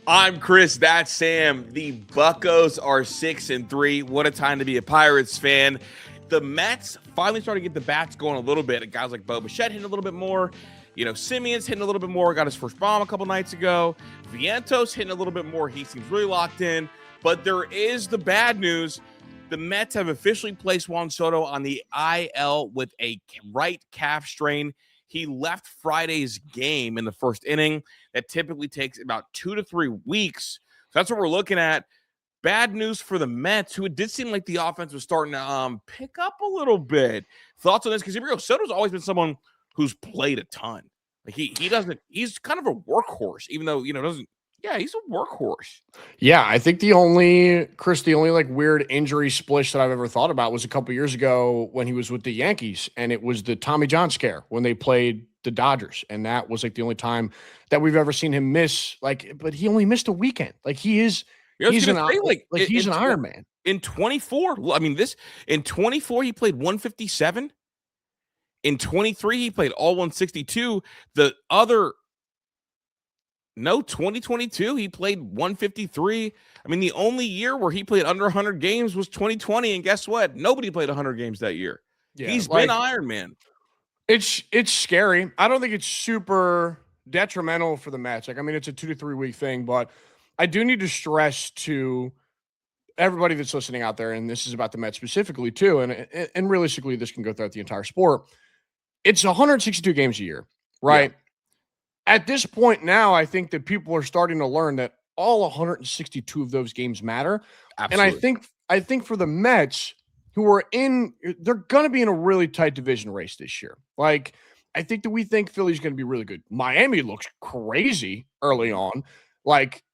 I'm Chris. That's Sam. The Buccos are 6-3. What a time to be a Pirates fan. The Mets finally started to get the bats going a little bit. Guys like Bo Bichette hitting a little bit more. Simeon's hitting a little bit more. Got his first bomb a couple nights ago. Vientos hitting a little bit more. He seems really locked in. But there is the bad news. The Mets have officially placed Juan Soto on the IL with a right calf strain. He left Friday's game in the first inning. That typically takes about 2 to 3 weeks. So that's what we're looking at. Bad news for the Mets, who it did seem like the offense was starting to pick up a little bit. Thoughts on this? Because Soto's always been someone who's played a ton. Like he doesn't. He's kind of a workhorse, even though doesn't. Yeah, he's a workhorse. Yeah, I think the only like weird injury splish that I've ever thought about was a couple years ago when he was with the Yankees, and it was the Tommy John scare when they played the Dodgers, and that was like the only time that we've ever seen him miss. But he only missed a weekend. He's an Iron Man. In 24, I mean in 24 he played 157. In 23 he played all 162. 2022, he played 153. I mean, the only year where he played under 100 games was 2020, and guess what? Nobody played 100 games that year. Yeah, he's been Iron Man. It's scary. I don't think it's super detrimental for the Mets. It's a 2 to 3 week thing, but I do need to stress to everybody that's listening out there, and this is about the Mets specifically too, and realistically, this can go throughout the entire sport. It's 162 games a year, right? Yeah. At this point now, I think that people are starting to learn that all 162 of those games matter. Absolutely. And I think for the Mets, they're going to be in a really tight division race this year. I think that we think Philly's going to be really good. Miami looks crazy early on.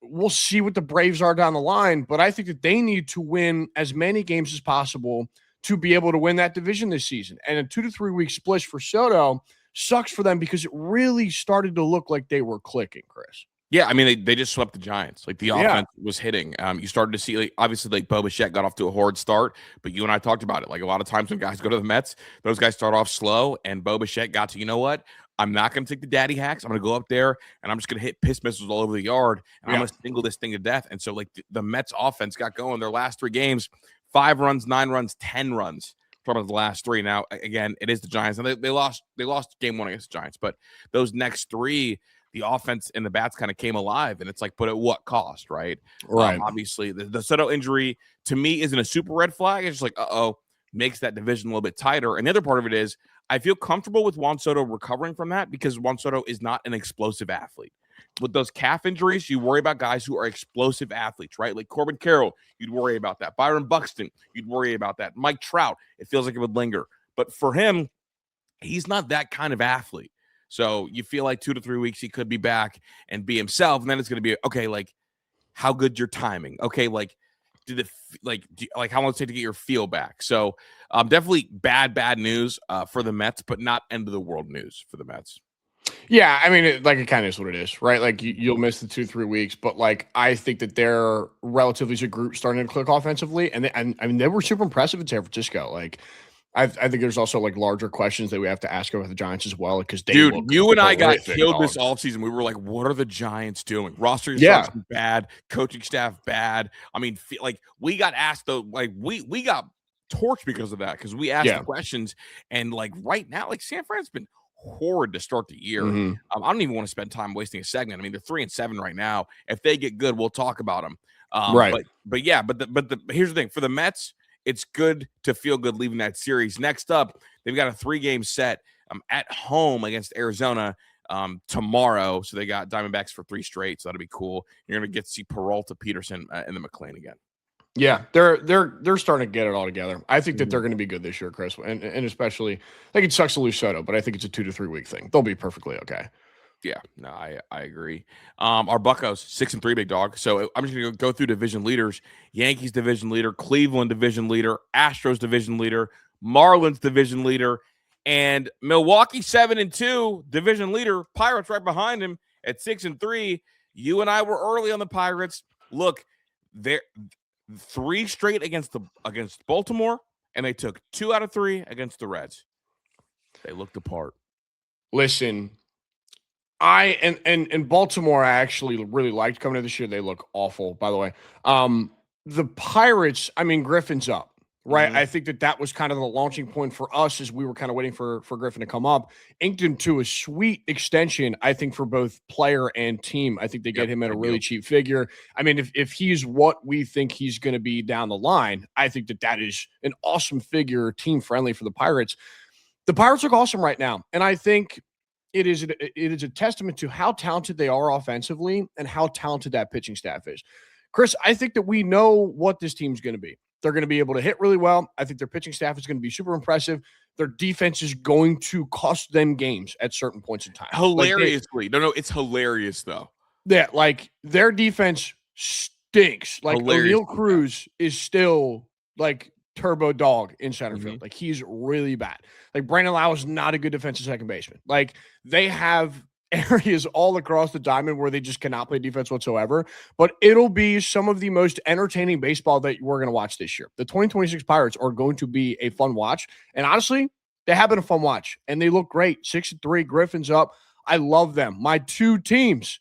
We'll see what the Braves are down the line, but I think that they need to win as many games as possible to be able to win that division this season. And a 2 to 3 week splish for Soto sucks for them because it really started to look like they were clicking, Chris. Yeah, I mean, they just swept the Giants. The offense was hitting. You started to see, obviously, Bo Bichette got off to a horrid start, but you and I talked about it. A lot of times when guys go to the Mets, those guys start off slow, and Bo Bichette got to, you know what? I'm not going to take the daddy hacks. I'm going to go up there, and I'm just going to hit piss missiles all over the yard, and I'm going to single this thing to death. And so, the Mets offense got going. Their last 3 games, 5 runs, 9 runs, 10 runs. From the last 3. Now, again, it is the Giants, and they lost game 1 against the Giants, but those next 3, the offense and the bats kind of came alive, and it's but at what cost, right? Right. Obviously, the Soto injury to me isn't a super red flag. It's just makes that division a little bit tighter. And the other part of it is I feel comfortable with Juan Soto recovering from that because Juan Soto is not an explosive athlete. With those calf injuries, you worry about guys who are explosive athletes, right? Like Corbin Carroll, you'd worry about that. Byron Buxton, you'd worry about that. Mike Trout, it feels like it would linger. But for him, he's not that kind of athlete. So you feel like 2 to 3 weeks he could be back and be himself, and then it's going to be, okay, how good your timing? Okay, how long does it take to get your feel back? So definitely bad news for the Mets, but not end of the world news for the Mets. Yeah, I mean, it kind of is what it is, right? You'll miss the 2 3 weeks, but I think that they're relatively as a group starting to click offensively, and they were super impressive in San Francisco. I think there's also larger questions that we have to ask about the Giants as well because you and I got killed this offseason. We were like, what are the Giants doing? Roster bad, coaching staff bad. I mean, we got asked though, we got torched because of that because we asked the questions, and right now, San Fran's been horrid to start the year. Mm-hmm. I don't even want to spend time wasting a segment. I mean, they're 3-7 right now. If they get good, we'll talk about them. Right. But here's the thing for the Mets. It's good to feel good leaving that series. Next up, they've got a 3-game set at home against Arizona tomorrow. So they got Diamondbacks for 3 straight. So that'll be cool. You're going to get to see Peralta, Peterson, and then McClain again. Yeah, they're starting to get it all together. I think that they're going to be good this year, Chris, and especially it sucks to lose Soto, but I think it's a 2 to 3 week thing. They'll be perfectly okay. Yeah, no, I agree. Our Buccos 6-3, big dog. So I'm just going to go through division leaders: Yankees division leader, Cleveland division leader, Astros division leader, Marlins division leader, and Milwaukee 7-2 division leader. Pirates right behind him at 6-3. You and I were early on the Pirates. Look, they're 3 straight against Baltimore, and they took 2 out of 3 against the Reds. They looked apart. Listen, And Baltimore, I actually really liked coming to this year. They look awful, by the way. The Pirates, I mean, Griffin's up, right? Mhm. I think that was kind of the launching point for us as we were kind of waiting for Griffin to come up. Inked him to a sweet extension, I think, for both player and team. I think they get Yep, him at a I really do. cheap figure. I mean, if he's what we think he's going to be down the line, I think that is an awesome figure, team friendly for the Pirates. The Pirates look awesome right now, and I think it is a testament to how talented they are offensively and how talented that pitching staff is. Chris, I think that we know what this team's going to be. They're going to be able to hit really well. I think their pitching staff is going to be super impressive. Their defense is going to cost them games at certain points in time. Hilariously. No, it's hilarious though. Like their defense stinks. Like O'Neal Hilariously bad. Cruz is still like turbo dog in center field. Mhm. Like he's really bad. Like Brandon Lau is not a good defensive second baseman. Like they have areas all across the diamond where they just cannot play defense whatsoever. But it'll be some of the most entertaining baseball that we're going to watch this year. The 2026 Pirates are going to be a fun watch. And honestly, they have been a fun watch and they look great. 6-3, Griffin's up. I love them. My two teams,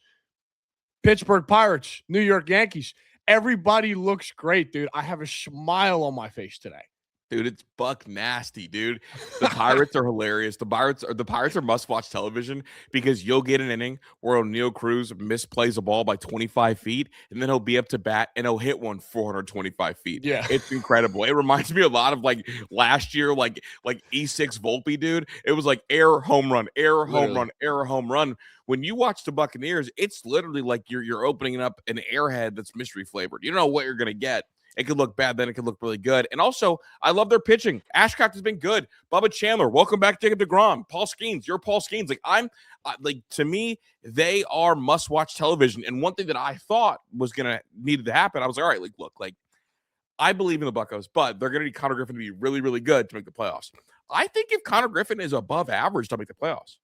Pittsburgh Pirates, New York Yankees. Everybody looks great, dude. I have a smile on my face today. Dude, it's buck nasty, dude. The Pirates are hilarious. The Pirates are must-watch television because you'll get an inning where O'Neal Cruz misplays a ball by 25 feet, and then he'll be up to bat and he'll hit one 425 feet. Yeah. It's incredible. It reminds me a lot of like last year, like E6 Volpe, dude. It was like air home run, air home Literally. run, air home run. When you watch the Buccaneers, it's literally like you're opening up an airhead that's mystery flavored. You don't know what you're gonna get. It could look bad, then it could look really good. And also, I love their pitching. Ashcraft has been good. Bubba Chandler, welcome back, Jacob DeGrom. Paul Skeens, you're Paul Skeens. Like to me, they are must-watch television. And one thing that I thought was gonna needed to happen, I was like, all right, like I believe in the Buccos, but they're gonna need Connor Griffin to be really, really good to make the playoffs. I think if Connor Griffin is above average to make the playoffs.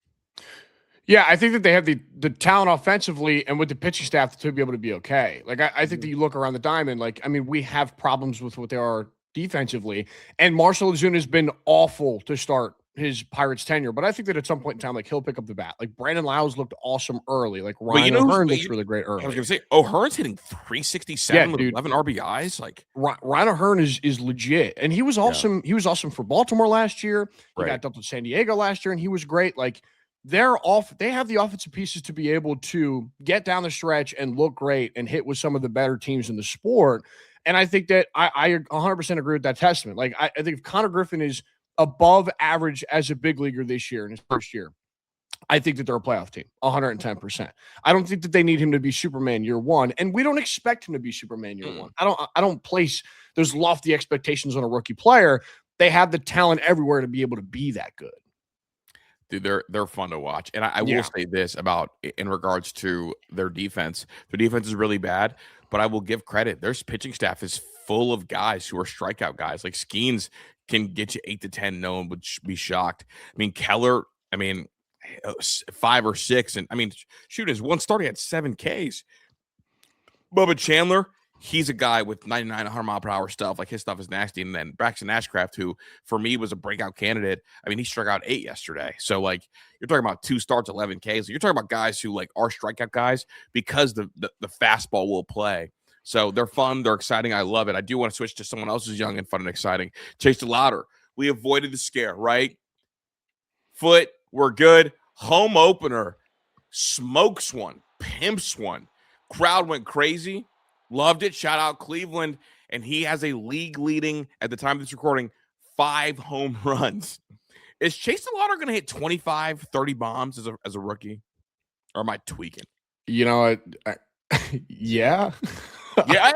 Yeah, I think that they have the talent offensively and with the pitching staff to be able to be okay. Like I think that you look around the diamond, like I mean, we have problems with what they are defensively, and Marshall Ozuna has been awful to start his Pirates tenure. But I think that at some point in time, like he'll pick up the bat. Like Brandon Lau's looked awesome early. Like But you Ryan know who's O'Hearn but looks really great I was early. gonna say O'Hearn's hitting 367 with Dude, 11 RBIs. Like, Ryan O'Hearn is legit, and he was yeah, awesome. He was awesome for Baltimore last year. He right. got up to San Diego last year, and he was great. Like they're off. They have the offensive pieces to be able to get down the stretch and look great and hit with some of the better teams in the sport. And I think that I 100% agree with that testament. Like I think if Connor Griffin is above average as a big leaguer this year in his first year, I think that they're a playoff team, 110%. I don't think that they need him to be Superman year one, and we don't expect him to be Superman year one. I don't place those lofty expectations on a rookie player. They have the talent everywhere to be able to be that good. Dude, they're fun to watch. And I will Yeah. say this about in regards to their defense. Their defense is really bad, but I will give credit. Their pitching staff is full of guys who are strikeout guys. Like Skeens can get you 8 to 10. No one would be shocked. I mean, Keller, I mean, 5 or 6. And I mean, shoot, his one start, he had 7 Ks. Bubba Chandler, he's a guy with 99, 100-mile-per-hour stuff. Like his stuff is nasty. And then Braxton Ashcraft, who for me was a breakout candidate. I mean, he struck out 8 yesterday. So like you're talking about 2 starts, 11 Ks. You're talking about guys who like are strikeout guys because the fastball will play. So they're fun. They're exciting. I love it. I do want to switch to someone else who's young and fun and exciting. Chase DeLauder. We avoided the scare, right? Foot, we're good. Home opener. Smokes one. Pimps one. Crowd went crazy. Loved it. Shout out Cleveland. And he has a league leading, at the time of this recording, 5 home runs. Is Chase DeLauder going to hit 25, 30 bombs as a rookie? Or am I tweaking? You know, yeah. Yeah.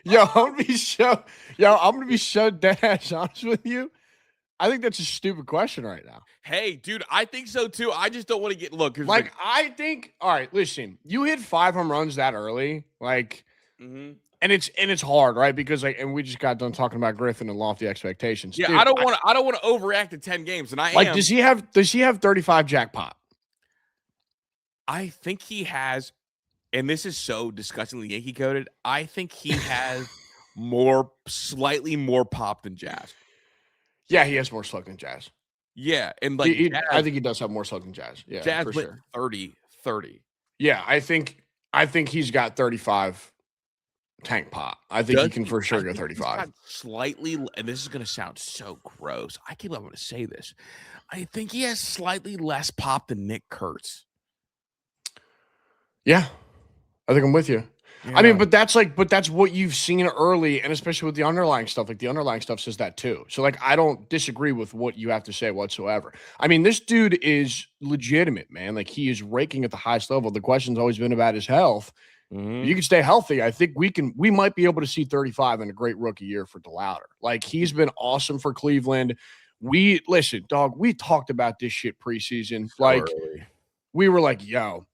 I'm gonna be so dead ass honest with you. I think that's a stupid question right now. Hey, dude, I think so too. I just don't want to get like. I think. All right, listen. You hit 5 home runs that early, like, and it's hard, right? Because and we just got done talking about Griffin and lofty expectations. Yeah, Dude, I don't want to overreact to 10 games, and I am. Does he have 35 jackpot? I think he has, and this is so disgustingly Yankee coded. I think he has slightly more pop than Jazz. Yeah, he has more slug than Jazz. Yeah, and I think he does have more slug than Jazz. Yeah, Jazz for went sure. 30. Yeah, I think he's got 35 tank pot. I think he can for sure go 35. Slightly, and this is going to sound so gross. I can't believe I'm going to say this. I think he has slightly less pop than Nick Kurtz. Yeah, I think I'm with you. Yeah. I mean, but that's what you've seen early, and especially with the underlying stuff. Like the underlying stuff says that too. So like, I don't disagree with what you have to say whatsoever. I mean, this dude is legitimate, man. Like he is raking at the highest level. The question's always been about his health. Mm-hmm. You can stay healthy. I think we might be able to see 35 in a great rookie year for DeLauder. Like he's been awesome for Cleveland. Listen, dog, we talked about this shit preseason. So like early. we were like, yo,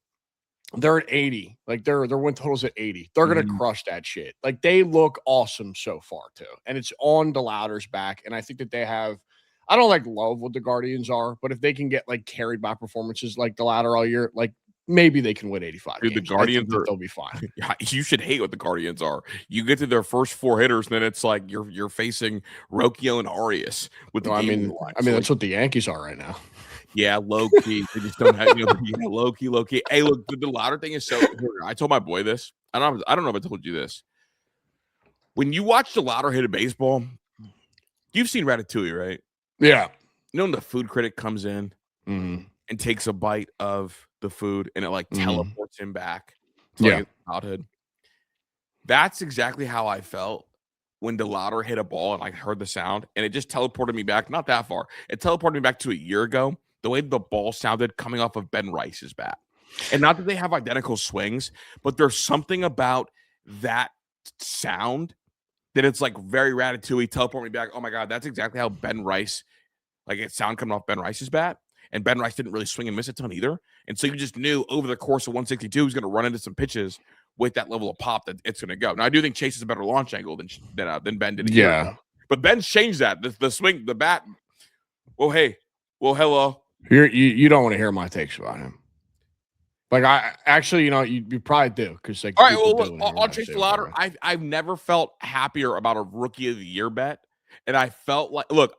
they're at 80. Like their win total's at 80. They're gonna crush that shit. Like they look awesome so far too. And it's on DeLauder's back. And I think that they have, I don't like love what the Guardians are, but if they can get like carried by performances like DeLauder all year, like maybe they can win 85 Dude, games. the Guardians they'll be fine. You should hate what the Guardians are. You get to their first 4 hitters, and then it's like you're facing Rocchio and Arias with the game. I mean, that's what the Yankees are right now. Yeah, low key. They just don't have low key. Hey, look, the DeLauder thing is so. I told my boy this. I don't know if I told you this. When you watch DeLauder hit a baseball, you've seen Ratatouille, right? Yeah. You know when the food critic comes in and takes a bite of the food and it like teleports him back to like his childhood. That's exactly how I felt when DeLauder hit a ball and I heard the sound and it just teleported me back, not that far. It teleported me back to a year ago. The way the ball sounded coming off of Ben Rice's bat. And not that they have identical swings, but there's something about that sound that it's like very Ratatouille, teleport me back. Oh my God, that's exactly how Ben Rice, like it sound coming off Ben Rice's bat. And Ben Rice didn't really swing and miss a ton either. And so you just knew over the course of 162, he's going to run into some pitches with that level of pop that it's going to go. Now, I do think Chase is a better launch angle than Ben did. Yeah. But Ben's changed that. The swing, the bat. Well, hey. Well, hello. You don't want to hear my takes about him. Like I actually, you probably do because like. All right, well, look, on Chase DeLauder, I've never felt happier about a rookie of the year bet, and I felt like, look,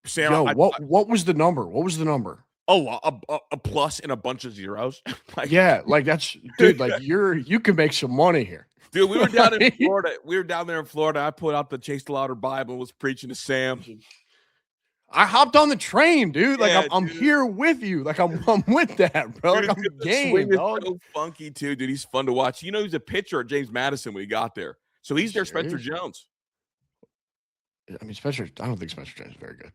Sam, what was the number? What was the number? A plus and a bunch of zeros. Like, yeah, like that's dude. Like you can make some money here, dude. We were down in Florida. I pulled out the Chase DeLauder Bible and was preaching to Sam. I hopped on the train, dude. Like I'm here with you. Like I'm with that, bro. Like I'm game, dog. So funky too, dude. He's fun to watch. You know, he's a pitcher at James Madison when he got there, so he's their Spencer Jones. I mean, I don't think Spencer Jones is very good.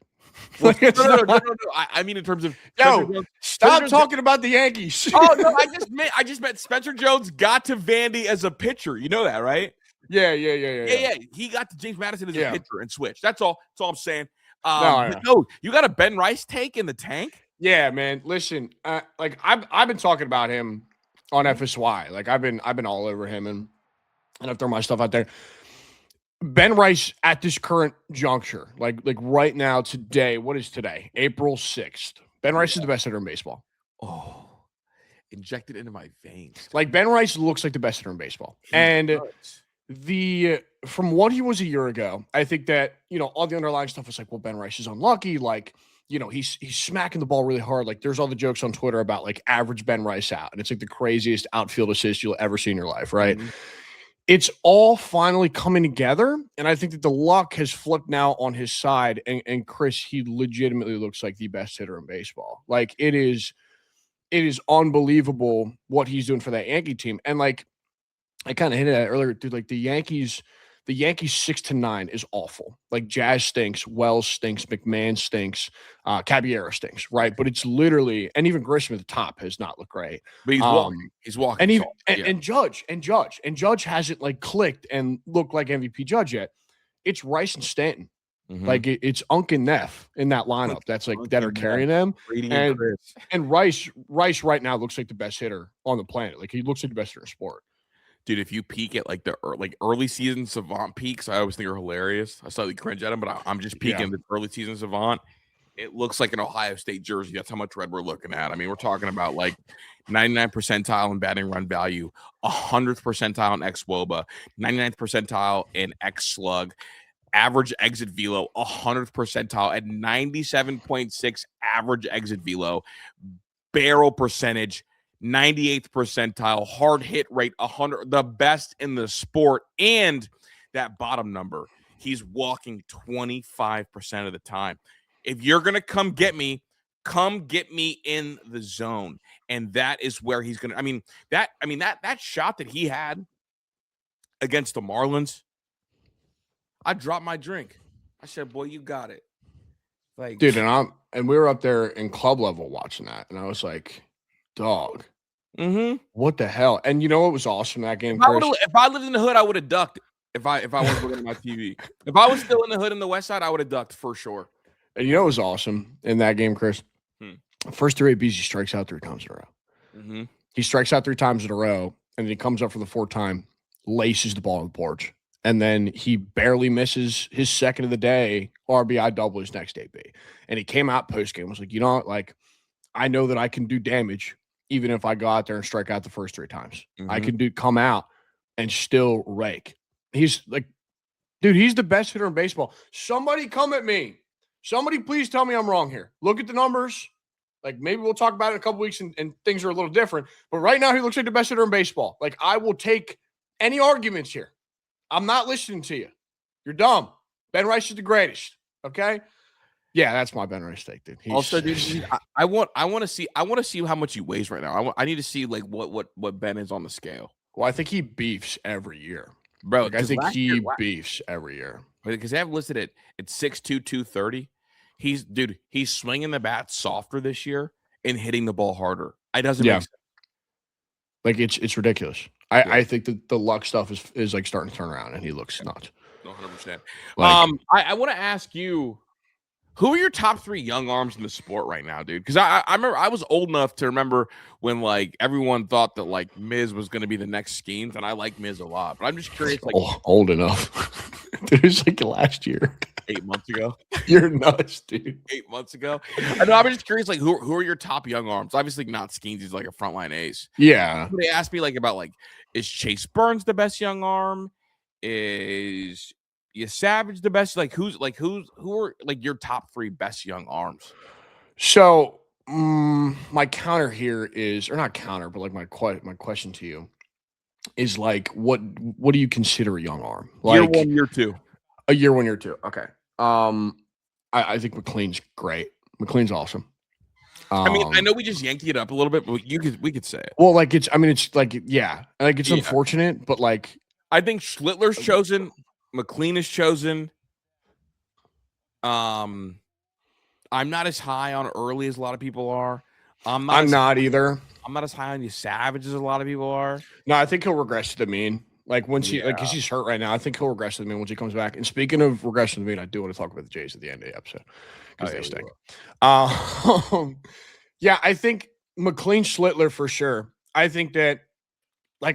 Well, no. I mean, in terms of stop talking about the Yankees. Oh no, I just meant Spencer Jones got to Vandy as a pitcher. You know that, right? Yeah. He got to James Madison as a pitcher and switched. That's all I'm saying. No, you got a Ben Rice take in the tank? Yeah, man. Listen, like I've been talking about him on FSY. Like I've been all over him, and I've thrown my stuff out there. Ben Rice at this current juncture, like right now, today, what is today? April 6th. Ben Rice is the best hitter in baseball. Oh, injected into my veins. Like Ben Rice looks like the best hitter in baseball. And from what he was a year ago, I think that, all the underlying stuff was like, well, Ben Rice is unlucky. Like, he's smacking the ball really hard. Like there's all the jokes on Twitter about like average Ben Rice out. And it's like the craziest outfield assist you'll ever see in your life, right? Mm-hmm. It's all finally coming together. And I think that the luck has flipped now on his side. And Chris, he legitimately looks like the best hitter in baseball. Like it is unbelievable what he's doing for that Yankee team. And like, I kind of hinted at it earlier, dude, like the Yankees 6-9 is awful. Like Jazz stinks, Wells stinks, McMahon stinks, Caballero stinks, right? But it's literally, and even Grisham at the top has not looked great. But he's walking. And even and Judge hasn't like clicked and looked like MVP Judge yet. It's Rice and Stanton. Mm-hmm. Like it's Unk and Neff in that lineup. That's like that are carrying them. And Rice right now looks like the best hitter on the planet. Like he looks like the best hitter in sport. Dude, if you peek at like the early season Savant peaks, I always think are hilarious. I slightly cringe at them, but I'm just peeking the early season Savant. It looks like an Ohio State jersey. That's how much red we're looking at. I mean, we're talking about like 99th percentile in batting run value, 100th percentile in xWOBA, 99th percentile in xSlug, average exit velo, 100th percentile at 97.6 average exit velo, barrel percentage, 98th percentile, hard hit rate, 100, the best in the sport. And that bottom number, he's walking 25% of the time. If you're going to come get me in the zone. And that is where he's going to, that shot that he had against the Marlins, I dropped my drink. I said, boy, you got it. Like, dude, and we were up there in club level watching that, and I was like, dog, what the hell? And you know what was awesome that game, Chris? If I lived in the hood, I would have ducked it. If I was looking at my TV. If I was still in the hood in the West Side, I would have ducked for sure. And you know what was awesome in that game, Chris? First 3 ABs, he strikes out 3 times in a row. He strikes out 3 times in a row, and then he comes up for the 4th time, laces the ball on the porch. And then he barely misses his second of the day RBI double his next AB. And he came out post-game, was like, you know what? Like, I know that I can do damage even if I go out there and strike out the first 3 times. I can come out and still rake. He's like, dude, he's the best hitter in baseball. Somebody come at me. Somebody please tell me I'm wrong here. Look at the numbers. Like, maybe we'll talk about it in a couple weeks and things are a little different. But right now, he looks like the best hitter in baseball. Like, I will take any arguments here. I'm not listening to you. You're dumb. Ben Rice is the greatest. Okay? Yeah, that's my Ben Rice take, dude. Also, dude, I want to see how much he weighs right now. I need to see like what Ben is on the scale. Well, I think he beefs every year. Bro, like, I think he beefs every year. Because they have listed it at 6'2", 230. He's swinging the bat softer this year and hitting the ball harder. It doesn't make sense. Like, it's ridiculous. I think that the luck stuff is like starting to turn around, and he looks nuts. 100%. I want to ask you, who are your top 3 young arms in the sport right now, dude? Because I remember I was old enough to remember when like everyone thought that like Miz was going to be the next Skeens, and I like Miz a lot. But I'm just curious, like old enough. Dude, it was like last year. 8 months ago. You're nuts, dude. 8 months ago. I know. I'm just curious, like who are your top young arms? Obviously not Skeens. He's like a frontline ace. Yeah. They asked me like about like, is Chase Burns the best young arm? Is Savage the best? Like who are like your top 3 best young arms? So my counter here is, or not counter, but like my question to you is like, what do you consider a young arm? Like year 1, year 2. A year 1, year 2. Okay. I think McLean's great. McLean's awesome. I mean, I know we just yanked it up a little bit, but we could say it. Well, like it's like, yeah, like it's unfortunate, but like I think Schlittler's chosen, McLean is chosen. I'm not as high on Early as a lot of people are. I'm not either. I'm not as high on you Savage as a lot of people are. No, I think he'll regress to the mean. Like once he because he's hurt right now, I think he'll regress to the mean once he comes back. And speaking of regression to the mean, I do want to talk about the Jays at the end of the episode because they stink. Yeah, I think McLean, Schlittler for sure. I think that by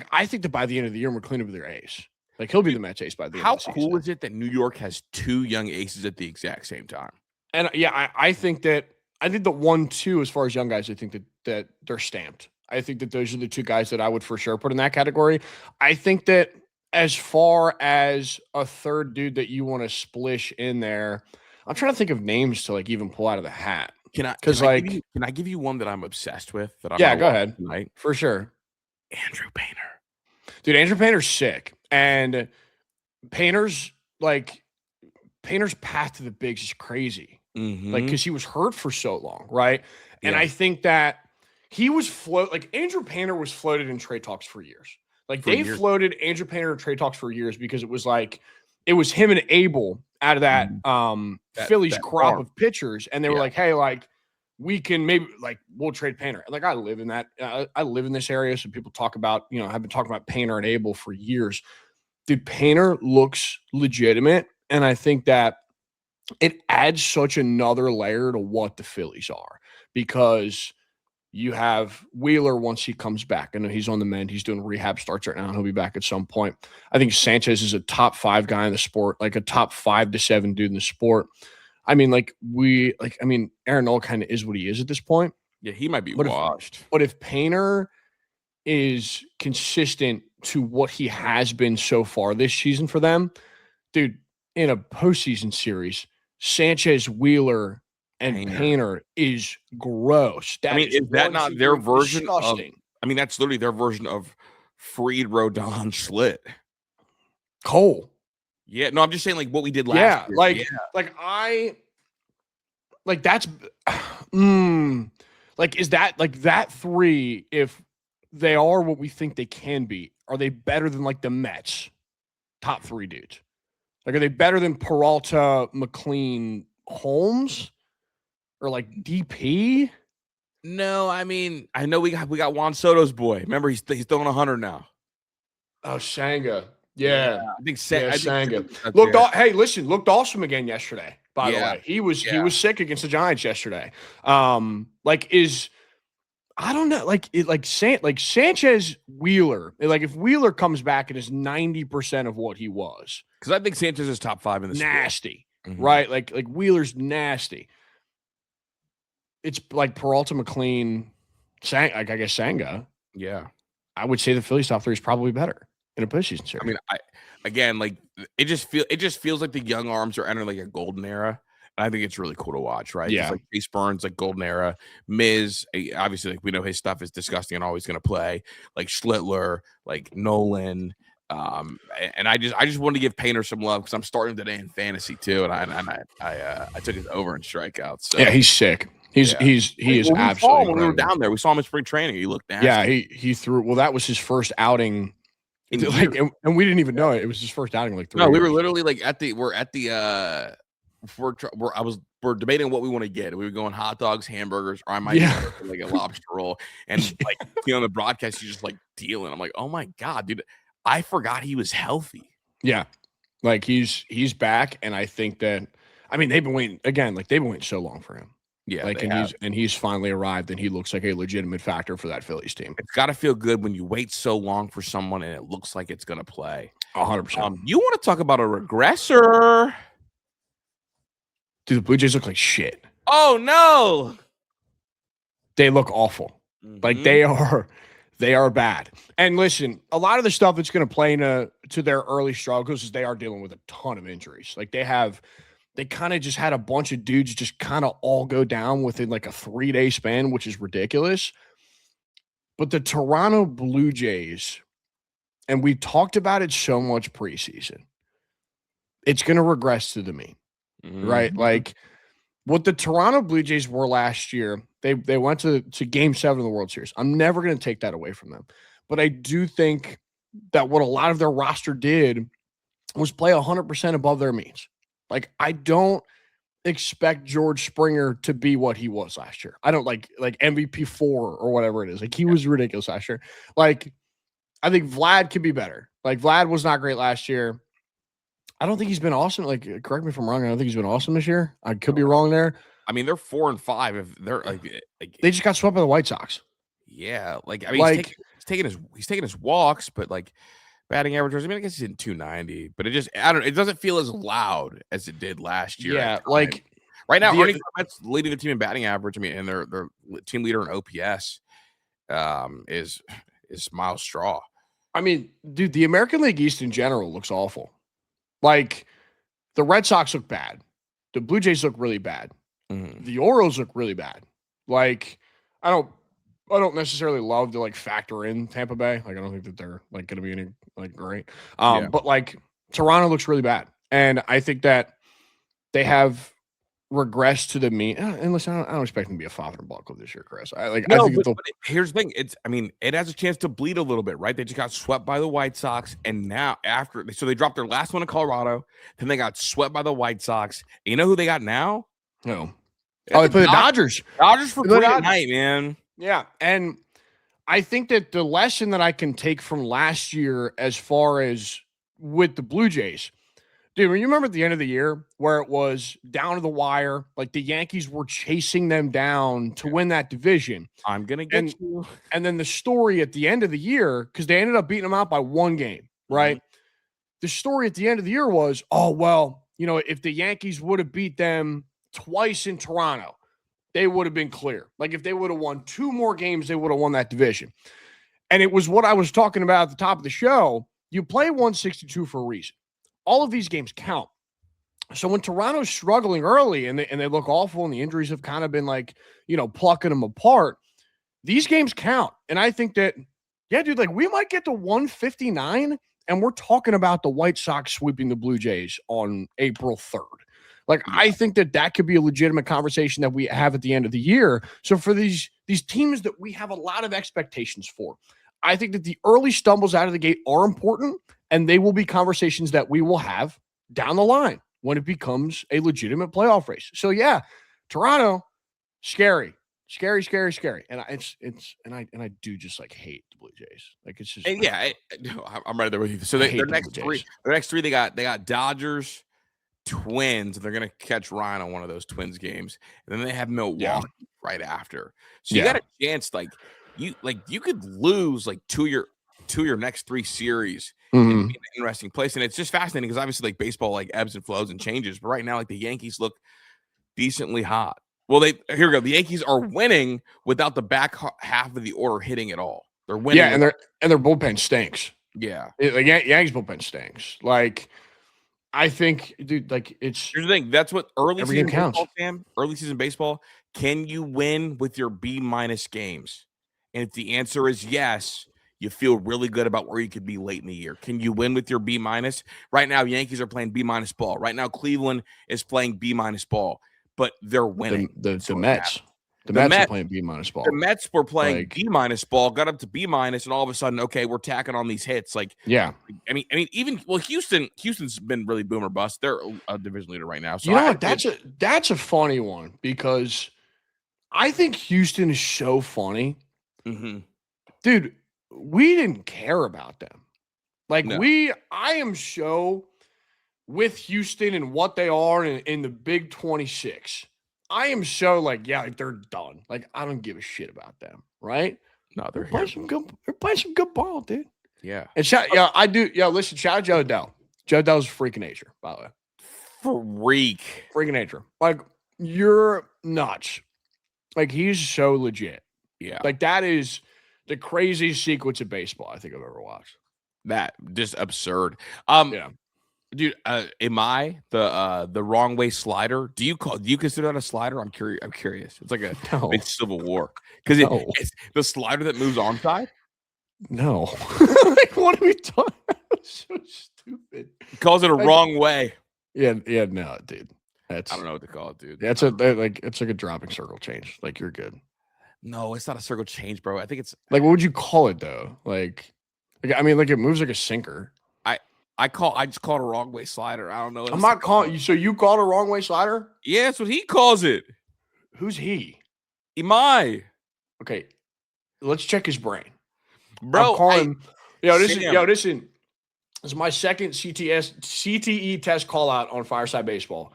the end of the year, McLean will be their ace. Like he'll be the Mets ace by the end of the season. How cool is it that New York has 2 young aces at the exact same time? And yeah, I think the 1-2 as far as young guys, I think that they're stamped. I think that those are the 2 guys that I would for sure put in that category. I think that as far as a third dude that you want to splish in there, I'm trying to think of names to like even pull out of the hat. Can I give you one that I'm obsessed with? That I'm go ahead. Tonight? For sure. Andrew Painter. Dude, Andrew Painter's sick. And Painter's path to the bigs is crazy. Like, because he was hurt for so long, right? And I think that he was Andrew Painter was floated in trade talks for years. Like floated Andrew Painter in trade talks for years because it was him and Abel out of that Phillies crop of pitchers, and they were like, hey, like we can maybe like we'll trade Painter. Like I live in that I live in this area, so people talk about have been talking about Painter and Abel for years. Dude, Painter looks legitimate, and I think that it adds such another layer to what the Phillies are because you have Wheeler once he comes back. I know he's on the mend. He's doing rehab starts right now, and he'll be back at some point. I think Sanchez is a top 5 guy in the sport, like a top 5 to 7 dude in the sport. I mean, Aaron Nola kind of is what he is at this point. Yeah, he might be washed. But if Painter is consistent to what he has been so far this season for them, dude, in a postseason series, Sanchez, Wheeler, and Painter is gross. Is that not their version of I mean, that's literally their version of Freed, Rodon, Schlitt. Cole. Yeah, no, I'm just saying like what we did last year. That's like, is that like that three, if they are what we think they can be, are they better than like the Mets top three dudes? Like, are they better than Peralta, McLean, Holmes, or like DP? No, I mean, I know we got Juan Soto's boy. Remember, he's throwing 100 now. Oh, Sanga. Yeah. I think Sanga. Looked awesome again yesterday, by the way. He was sick against the Giants yesterday. I don't know, Sanchez Wheeler, like if Wheeler comes back and is 90% of what he was. Because I think Sanchez is top 5 in the nasty, right? Like Wheeler's nasty. It's like Peralta, McLean, I guess Sanga. Yeah. I would say the Phillies top 3 is probably better in a postseason series. I mean, it just feels like the young arms are entering like a golden era. And I think it's really cool to watch, right? Yeah. It's like Chase Burns, like golden era. Miz, obviously, like we know his stuff is disgusting and always going to play. Like Schlittler, like Nolan. And I just wanted to give Painter some love because I'm starting today in fantasy too. And I took his over in strikeouts. So. Yeah, he's sick. He is absolutely. When we were down there, we saw him in spring training. He looked nasty. Yeah, he threw. Well, that was his first outing. And we didn't even know it. It was his first outing. Like 3 years. We were literally like we're debating what we want to get. We were going hot dogs, hamburgers, or I might get like a lobster roll. And like on the broadcast, he's just like dealing. I'm like, oh my God, dude, I forgot he was healthy. Yeah, like he's back, and I think that they've been waiting again. Like they've been waiting so long for him. Yeah, he's finally arrived, and he looks like a legitimate factor for that Phillies team. It's got to feel good when you wait so long for someone and it looks like it's going to play. 100%. You want to talk about a regressor? Dude, the Blue Jays look like shit. Oh no, they look awful. Like they are bad. And listen, a lot of the stuff that's going to play to their early struggles is they are dealing with a ton of injuries. Like they kind of just had a bunch of dudes just kind of all go down within like a 3-day span, which is ridiculous. But the Toronto Blue Jays, and we talked about it so much preseason, it's going to regress to the mean, right? Like what the Toronto Blue Jays were last year, they went to Game 7 of the World Series. I'm never going to take that away from them. But I do think that what a lot of their roster did was play 100% above their means. Like, I don't expect George Springer to be what he was last year. I don't like MVP 4 or whatever it is. Like, he was ridiculous last year. Like, I think Vlad could be better. Like, Vlad was not great last year. I don't think he's been awesome. Like, correct me if I'm wrong. I don't think he's been awesome this year. I could be wrong there. I mean, they're 4-5. If they're like they just got swept by the White Sox. Yeah, like I mean, he's taking his walks, but like batting average, I mean, I guess he's in 290, but it doesn't feel as loud as it did last year. Yeah, like right now, Arnie Clement's leading the team in batting average. I mean, and their team leader in OPS is Miles Straw. I mean, dude, the American League East in general looks awful. Like the Red Sox look bad, the Blue Jays look really bad, the Orioles look really bad. Like I don't necessarily love to like factor in Tampa Bay. Like I don't think that they're like going to be any like great. But like Toronto looks really bad, and I think that they have regressed to the mean. And listen, I don't expect them to be a 500 ball club this year, Chris. Here's the thing: it has a chance to bleed a little bit, right? They just got swept by the White Sox, and now so they dropped their last one in Colorado, then they got swept by the White Sox. And you know who they got now? No. They play the Dodgers. Dodgers for free at night, man. Yeah, and I think that the lesson that I can take from last year as far as with the Blue Jays, dude, when you remember at the end of the year where it was down to the wire, like the Yankees were chasing them down to win that division. I'm going to get you. And then the story at the end of the year, because they ended up beating them out by 1 game, right? The story at the end of the year was, oh, well, you know, if the Yankees would have beat them twice in Toronto, they would have been clear. Like if they would have won 2 more games, they would have won that division. And it was what I was talking about at the top of the show. You play 162 for a reason. All of these games count. So when Toronto's struggling early and they look awful and the injuries have kind of been like, you know, plucking them apart, these games count. And I think that, yeah, dude, like we might get to 159 and we're talking about the White Sox sweeping the Blue Jays on April 3rd. Like, Yeah. I think that could be a legitimate conversation that we have at the end of the year. So for these teams that we have a lot of expectations for, I think that the early stumbles out of the gate are important, and they will be conversations that we will have down the line when it becomes a legitimate playoff race. So yeah, Toronto, scary. And I do just like hate the Blue Jays. Like it's just, And yeah, I'm right there with you. So their next three, they got Dodgers, Twins, and they're gonna catch Ryan on one of those Twins games, and then they have Milwaukee right after. So you got a chance, you could lose like two of your next 3 series and be in an interesting place. And it's just fascinating because obviously like baseball like ebbs and flows and changes, but right now like the Yankees look decently hot. Well, here we go. The Yankees are winning without the back half of the order hitting at all. They're winning, and their bullpen stinks. Yeah, Yankees bullpen stinks. Like, I think, dude, like it's. Here's the thing. That's what early season counts. baseball, Sam. Early season baseball. Can you win with your B- games? And if the answer is yes, you feel really good about where you could be late in the year. Can you win with your B-? Right now, Yankees are playing B- ball. Right now, Cleveland is playing B- ball, but they're winning. The Mets. The Mets are playing B- ball. The Mets were playing B- ball, got up to B-, and all of a sudden, okay, we're tacking on these hits. Like, yeah. I mean, even Houston's been really boom or bust. They're a division leader right now. So you know what? That's a funny one because I think Houston is so funny. Mm-hmm. Dude, we didn't care about them. Like No. I am so with Houston and what they are in the Big 26. I am so like, yeah, like they're done. Like, I don't give a shit about them, right? No, they're playing some good ball, dude. Yeah. And I do. Listen, shout out Joe Dell. Joe Dell's a freak of nature, by the way. Freak of nature. Like, you're nuts. Like, he's so legit. Yeah. Like, that is the craziest sequence of baseball I think I've ever watched. That just absurd. Yeah. Dude, am I the wrong way slider? Do you consider that a slider? I'm curious. It's like a big Civil War because it's the slider that moves onside. No, like what are we talking about? So stupid. He calls it a wrong way. Yeah, no, dude. I don't know what to call it, dude. It's like a dropping circle change. Like you're good. No, it's not a circle change, bro. I think it's like what would you call it though? Like I mean, like it moves like a sinker. I just call it a wrong way slider. I don't know. I'm not calling you. So you call it a wrong way slider? Yeah, that's what he calls it. Who's he? Imai. Okay, let's check his brain, bro. Listen. This is my second CTE test call out on Fireside Baseball.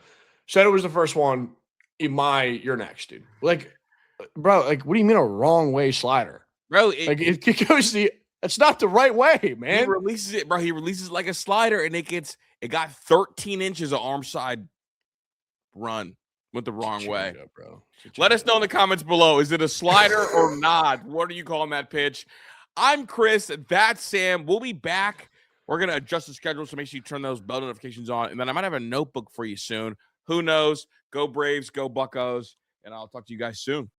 Said it was the first one. Imai, you're next, dude. Like, bro, like, what do you mean a wrong way slider, bro? It goes the. That's not the right way, man. He releases it, bro. He releases it like a slider, and it got 13 inches of arm side run. Went the wrong way. Up, bro. Let us know in the comments below. Is it a slider or not? What are you calling that pitch? I'm Chris. That's Sam. We'll be back. We're going to adjust the schedule, so make sure you turn those bell notifications on. And then I might have a notebook for you soon. Who knows? Go Braves, go Buccos. And I'll talk to you guys soon.